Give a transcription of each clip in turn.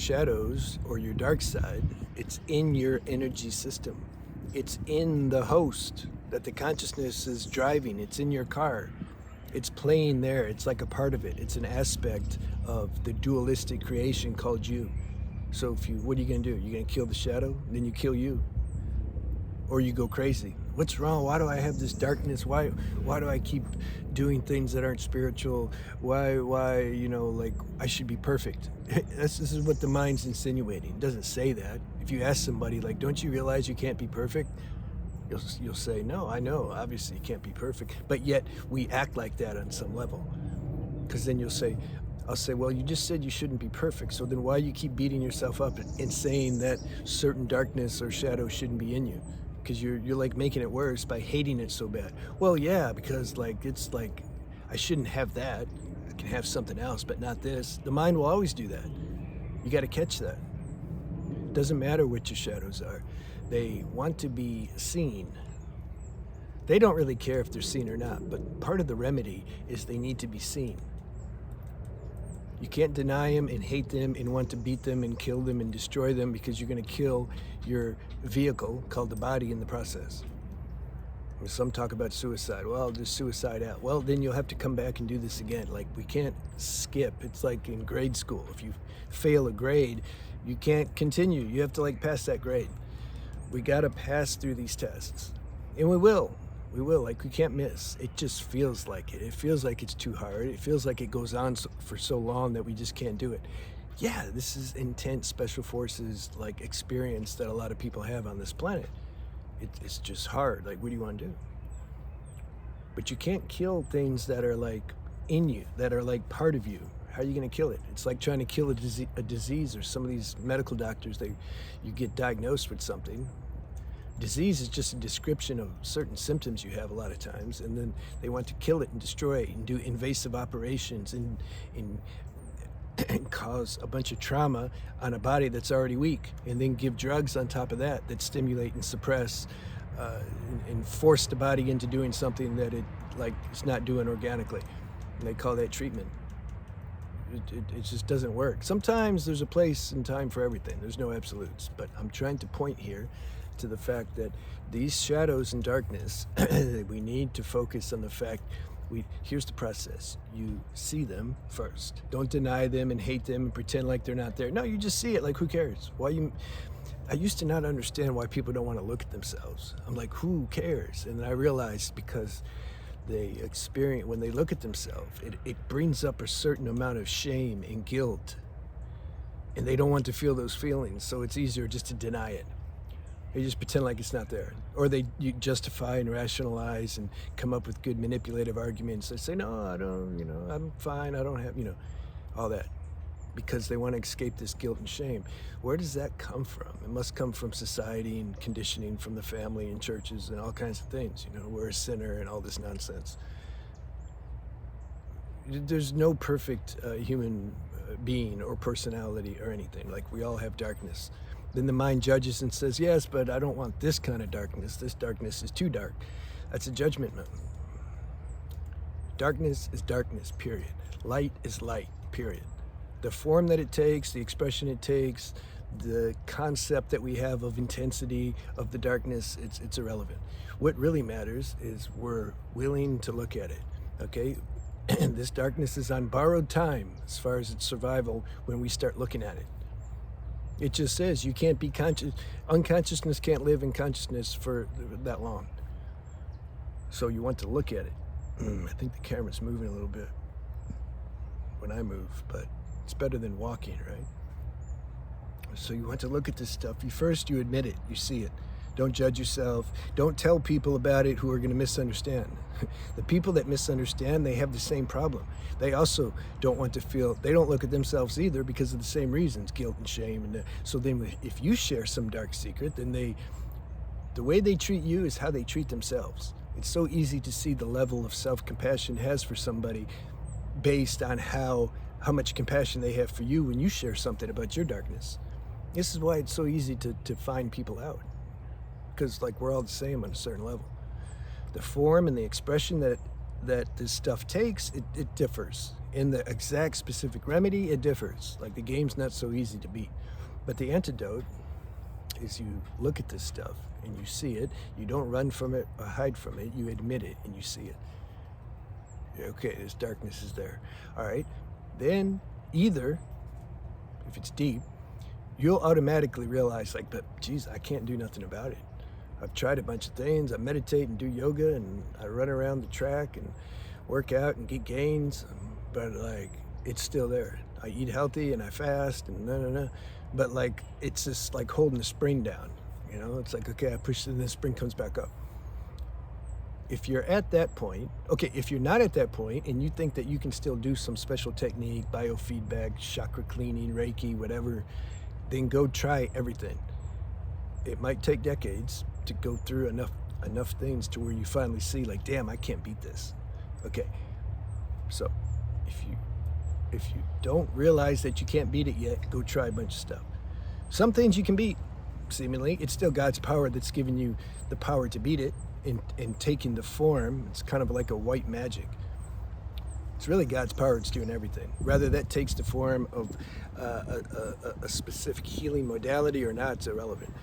shadows or your dark side, it's in your energy system. It's in the host that the consciousness is driving. It's in your car. It's playing there. It's like a part of it. It's an aspect of the dualistic creation called you. So what are you going to do? You're going to kill the shadow, then you kill you. Or you go crazy. What's wrong? Why do I have this darkness? Why do I keep doing things that aren't spiritual? Why, like I should be perfect. This is what the mind's insinuating. It doesn't say that. If you ask somebody, like, don't you realize you can't be perfect? You'll say, no, I know, obviously you can't be perfect. But yet we act like that on some level. Because then I'll say, well, you just said you shouldn't be perfect. So then why you keep beating yourself up and saying that certain darkness or shadow shouldn't be in you? Because you're like making it worse by hating it so bad. Well, yeah, because it's like I shouldn't have that. I can have something else, but not this. The mind will always do that. You got to catch that. It doesn't matter what your shadows are. They want to be seen. They don't really care if they're seen or not, but part of the remedy is they need to be seen. You can't deny them and hate them and want to beat them and kill them and destroy them, because you're going to kill your vehicle called the body in the process. Some talk about suicide. Well, just suicide out. Well, then you'll have to come back and do this again. Like, we can't skip. It's like in grade school. If you fail a grade, you can't continue. You have to pass that grade. We got to pass through these tests, and we will. Like, we can't miss. It just feels like it. It feels like it's too hard. It feels like it goes on for so long that we just can't do it. Yeah, this is intense special forces experience that a lot of people have on this planet. It's just hard. Like, what do you want to do? But you can't kill things that are in you, that are part of you. How are you going to kill it? It's like trying to kill a disease, or some of these medical doctors, you get diagnosed with something. Disease is just a description of certain symptoms you have a lot of times, and then they want to kill it and destroy it and do invasive operations and cause a bunch of trauma on a body that's already weak, and then give drugs on top of that stimulate and suppress and force the body into doing something that it's not doing organically. And they call that treatment. It just doesn't work. Sometimes there's a place and time for everything. There's no absolutes. But I'm trying to point here to the fact that these shadows and darkness, we need to focus on the fact, here's the process. You see them first. Don't deny them and hate them and pretend like they're not there. No, you just see it. Like, who cares? I used to not understand why people don't want to look at themselves. I'm like, who cares? And then I realized because they experience, when they look at themselves, it brings up a certain amount of shame and guilt, and they don't want to feel those feelings, so it's easier just to deny it. They just pretend like it's not there, or you justify and rationalize and come up with good manipulative arguments. They say, no, I don't, I'm fine, I don't have, all that, because they want to escape this guilt and shame. Where does that come from? It must come from society and conditioning from the family and churches and all kinds of things. We're a sinner and all this nonsense. There's no perfect human being or personality or anything. Like, we all have darkness. Then the mind judges and says, yes, but I don't want this kind of darkness. This darkness is too dark. That's a judgment. Darkness is darkness, period. Light is light, period. The form that it takes, the expression it takes, the concept that we have of intensity of the darkness, it's irrelevant. What really matters is we're willing to look at it, okay? And this darkness is on borrowed time as far as its survival when we start looking at it. It just says you can't be conscious. Unconsciousness can't live in consciousness for that long. So you want to look at it. I think the camera's moving a little bit when I move, but it's better than walking, right? So you want to look at this stuff. You admit it, you see it. Don't judge yourself. Don't tell people about it who are going to misunderstand. The people that misunderstand, they have the same problem. They also don't want to feel, they don't look at themselves either because of the same reasons, guilt and shame. And so then if you share some dark secret, then the way they treat you is how they treat themselves. It's so easy to see the level of self-compassion has for somebody based on how much compassion they have for you when you share something about your darkness. This is why it's so easy to find people out. Because we're all the same on a certain level. The form and the expression that this stuff takes, it differs. In the exact specific remedy, it differs. Like the game's not so easy to beat. But the antidote is you look at this stuff and you see it. You don't run from it or hide from it. You admit it and you see it. Okay, this darkness is there. All right. Then either, if it's deep, you'll automatically realize like, but geez, I can't do nothing about it. I've tried a bunch of things. I meditate and do yoga and I run around the track and work out and get gains, but like it's still there. I eat healthy and I fast and no. But like it's just like holding the spring down. You know, it's like, okay, I push it and the spring comes back up. If you're at that point, okay, if you're not at that point and you think that you can still do some special technique, biofeedback, chakra cleaning, Reiki, whatever, then go try everything. It might take decades to go through enough things to where you finally see like, damn, I can't beat this. Okay, so if you don't realize that you can't beat it yet, go try a bunch of stuff. Some things you can beat, seemingly. It's still God's power that's giving you the power to beat it and taking the form. It's kind of like a white magic. It's really God's power that's doing everything. Whether that takes the form of a specific healing modality or not, it's irrelevant.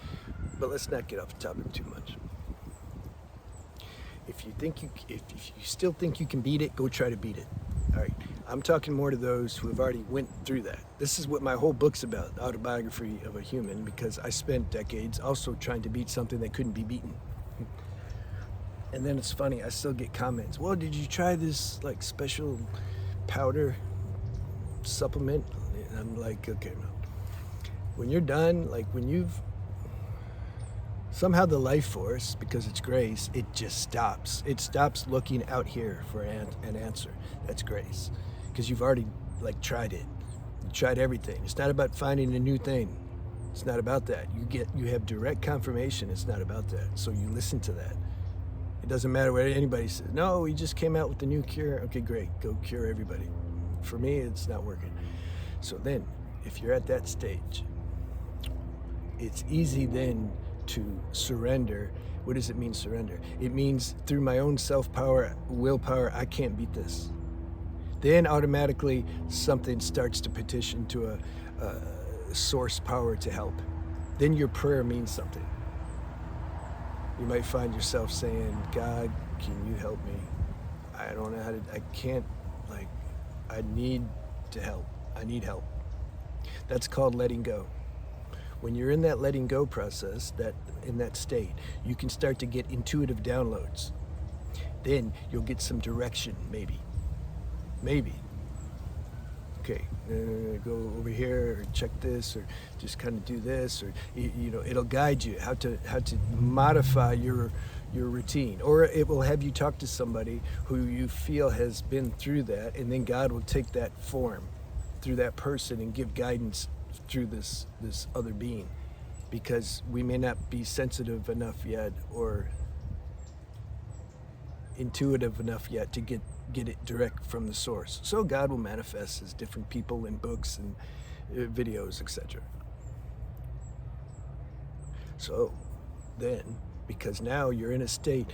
But let's not get off the topic too much. If you still think you can beat it, go try to beat it. All right. I'm talking more to those who have already went through that. This is what my whole book's about, Autobiography of a Human, because I spent decades also trying to beat something that couldn't be beaten. And then it's funny, I still get comments. Well, did you try this like special powder supplement? And I'm like, okay, no. When you're done, like when you've somehow the life force, because it's grace, it just stops. It stops looking out here for an answer. That's grace, because you've already like tried it. You tried everything. It's not about finding a new thing. It's not about that. You have direct confirmation. It's not about that. So you listen to that. It doesn't matter what anybody says. No, we just came out with the new cure. Okay, great. Go cure everybody. For me, it's not working. So then, if you're at that stage, it's easy then to surrender. What does it mean, surrender? It means through my own self-power, willpower, I can't beat this. Then automatically something starts to petition to a source power to help. Then your prayer means something. You might find yourself saying, God, can you help me? I don't know how to, I can't, like, I need to help. I need help. That's called letting go. When you're in that letting go process, in that state, you can start to get intuitive downloads. Then you'll get some direction, maybe. Okay, go over here, or check this, or just kind of do this, or it'll guide you how to modify your routine, or it will have you talk to somebody who you feel has been through that, and then God will take that form through that person and give guidance through this other being, because we may not be sensitive enough yet or intuitive enough yet to get it direct from the source. So God will manifest as different people in books and videos, etc. So then, because now you're in a state,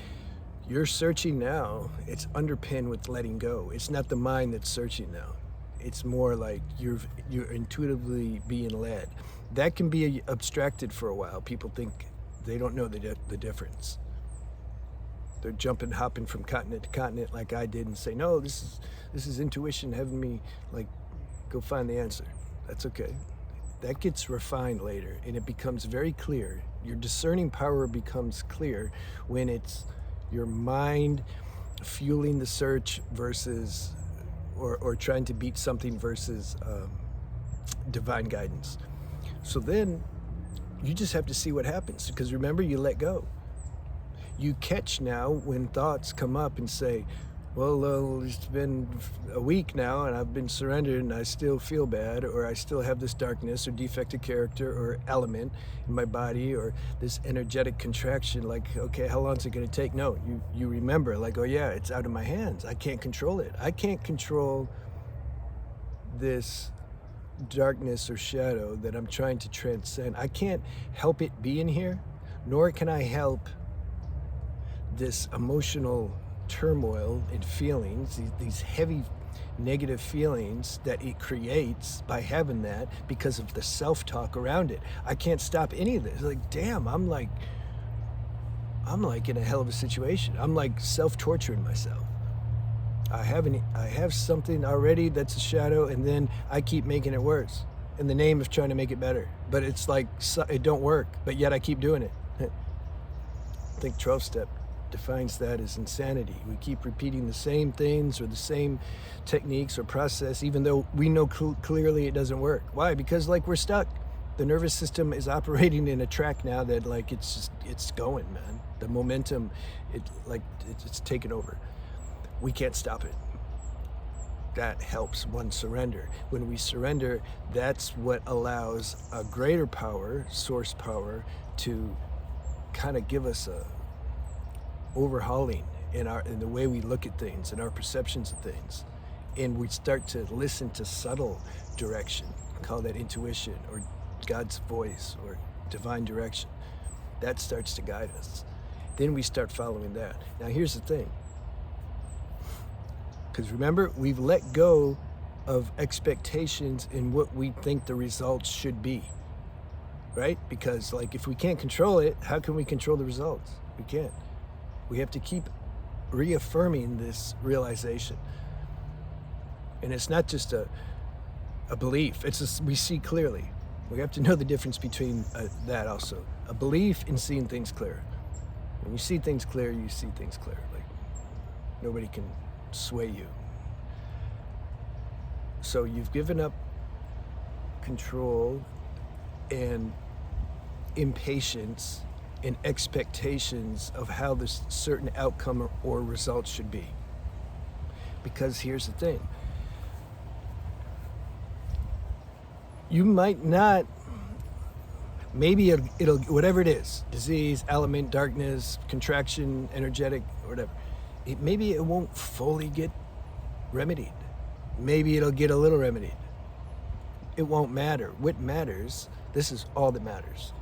you're searching now, it's underpinned with letting go. It's not the mind that's searching now. It's more like you're intuitively being led. That can be abstracted for a while. People think they don't know the difference. They're hopping from continent to continent like I did and say, no, this is intuition having me like go find the answer. That's okay. That gets refined later and it becomes very clear. Your discerning power becomes clear when it's your mind fueling the search versus or trying to beat something versus divine guidance. So then you just have to see what happens, because remember, you let go. You catch now when thoughts come up and say, well, it's been a week now and I've been surrendered and I still feel bad, or I still have this darkness or defective character or element in my body, or this energetic contraction, like, okay, how long is it going to take? No, you remember, like, oh yeah, it's out of my hands. I can't control it. I can't control this darkness or shadow that I'm trying to transcend. I can't help it being here, nor can I help this emotional turmoil and feelings, these heavy negative feelings that it creates by having that because of the self-talk around it. I can't stop any of this. Like, damn, I'm like in a hell of a situation. I'm like self-torturing myself. I have something already that's a shadow, and then I keep making it worse in the name of trying to make it better. But it's like it don't work, but yet I keep doing it. I think 12-step defines that as insanity. We keep repeating the same things or the same techniques or process, even though we know clearly it doesn't work. Why? Because like we're stuck. The nervous system is operating in a track now that like it's going, man. The momentum, it's taken over. We can't stop it. That helps one surrender. When we surrender, that's what allows a greater power, source power, to kind of give us a overhauling in the way we look at things and our perceptions of things. And we start to listen to subtle direction, call that intuition or God's voice or divine direction. That starts to guide us. Then we start following that. Now here's the thing. Because remember, we've let go of expectations in what we think the results should be, right? Because like if we can't control it, how can we control the results? We can't. We have to keep reaffirming this realization. And it's not just a belief, it's just, we see clearly. We have to know the difference between that also. A belief in seeing things clear. When you see things clear, you see things clear. Like nobody can sway you. So you've given up control and impatience and expectations of how this certain outcome or result should be. Because here's the thing. You might not, maybe it'll whatever it is, disease, element, darkness, contraction, energetic, whatever, maybe it won't fully get remedied. Maybe it'll get a little remedied. It won't matter. What matters, this is all that matters.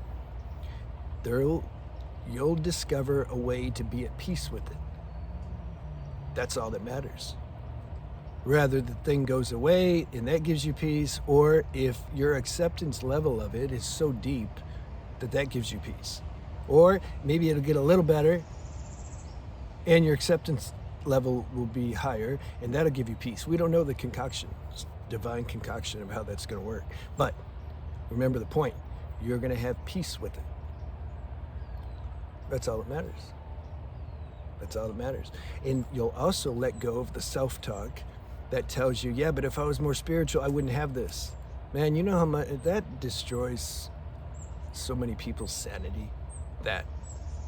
You'll discover a way to be at peace with it. That's all that matters. Rather the thing goes away and that gives you peace, or if your acceptance level of it is so deep that gives you peace. Or maybe it'll get a little better and your acceptance level will be higher and that'll give you peace. We don't know the concoction, divine concoction of how that's going to work. But remember the point, you're going to have peace with it. That's all that matters. That's all that matters. And you'll also let go of the self-talk that tells you, yeah, but if I was more spiritual, I wouldn't have this. Man, you know how much that destroys so many people's sanity,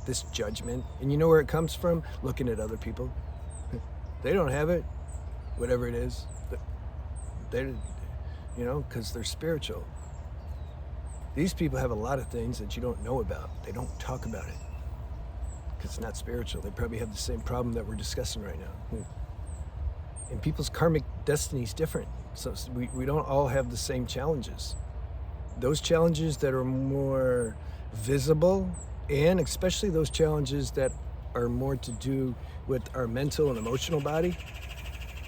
this judgment. And you know where it comes from? Looking at other people. They don't have it, whatever it is. Because they're spiritual. These people have a lot of things that you don't know about. They don't talk about it because it's not spiritual. They probably have the same problem that we're discussing right now. And people's karmic destiny is different. So we don't all have the same challenges. Those challenges that are more visible, and especially those challenges that are more to do with our mental and emotional body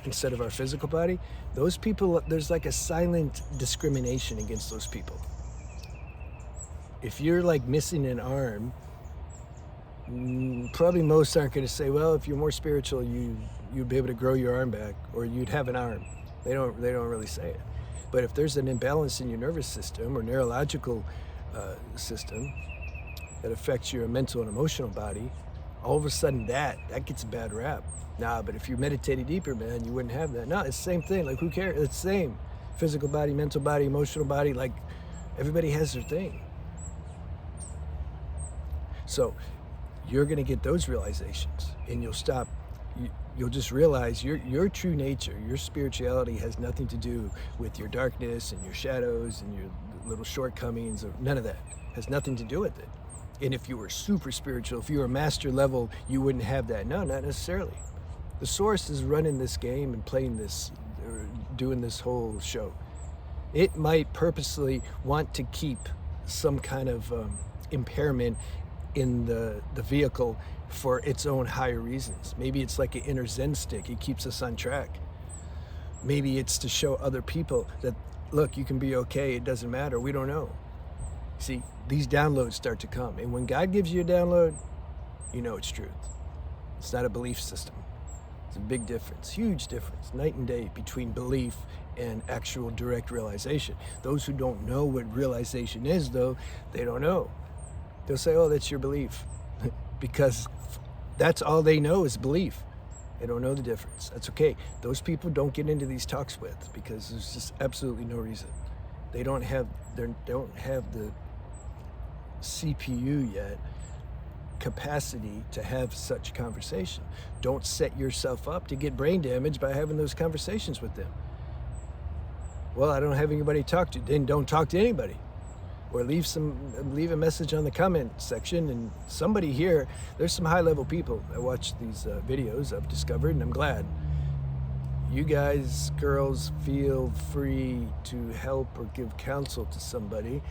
instead of our physical body, those people, there's like a silent discrimination against those people. If you're like missing an arm, probably most aren't going to say, well, if you're more spiritual, you'd be able to grow your arm back, or you'd have an arm. They don't really say it. But if there's an imbalance in your nervous system or neurological system that affects your mental and emotional body, all of a sudden that gets a bad rap. Nah, but if you meditated deeper, man, you wouldn't have that. No, it's the same thing. Like, who cares? It's the same. Physical body, mental body, emotional body, like everybody has their thing. So you're going to get those realizations, and you'll just realize your true nature, your spirituality has nothing to do with your darkness and your shadows and your little shortcomings, or none of that. It has nothing to do with it. And if you were super spiritual, if you were master level, you wouldn't have that. No, not necessarily. The source is running this game and playing this, or doing this whole show. It might purposely want to keep some kind of impairment in the vehicle for its own higher reasons. Maybe it's like an inner Zen stick. It keeps us on track. Maybe it's to show other people that, look, you can be okay, it doesn't matter, we don't know. See, these downloads start to come. And when God gives you a download, you know it's truth. It's not a belief system. It's a big difference, huge difference, night and day between belief and actual direct realization. Those who don't know what realization is, though, they don't know. They'll say, oh, that's your belief. Because that's all they know is belief. They don't know the difference. That's okay. Those people don't get into these talks with, because there's just absolutely no reason. They don't have the CPU yet capacity to have such conversation. Don't set yourself up to get brain damage by having those conversations with them. Well, I don't have anybody to talk to. Then don't talk to anybody. Or leave a message on the comment section, and somebody here, there's some high-level people that watch these videos I've discovered, and I'm glad. You guys, girls, feel free to help or give counsel to somebody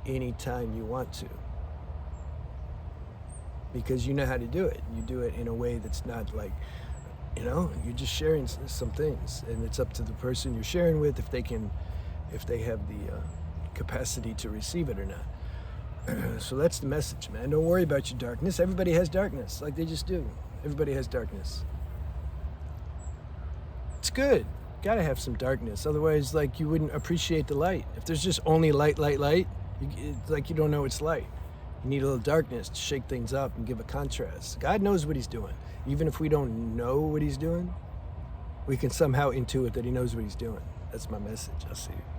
anytime you want to, because you know how to do it. You do it in a way that's not like, you're just sharing some things, and it's up to the person you're sharing with if they have the capacity to receive it or not. So that's the message, man. Don't worry about your darkness. Everybody has darkness, like they just do. Everybody has darkness. It's good. Gotta have some darkness. Otherwise, like, you wouldn't appreciate the light. If there's just only light, it's like you don't know it's light. You need a little darkness to shake things up and give a contrast. God knows what he's doing. Even if we don't know what he's doing, we can somehow intuit that he knows what he's doing. That's my message. I'll see you.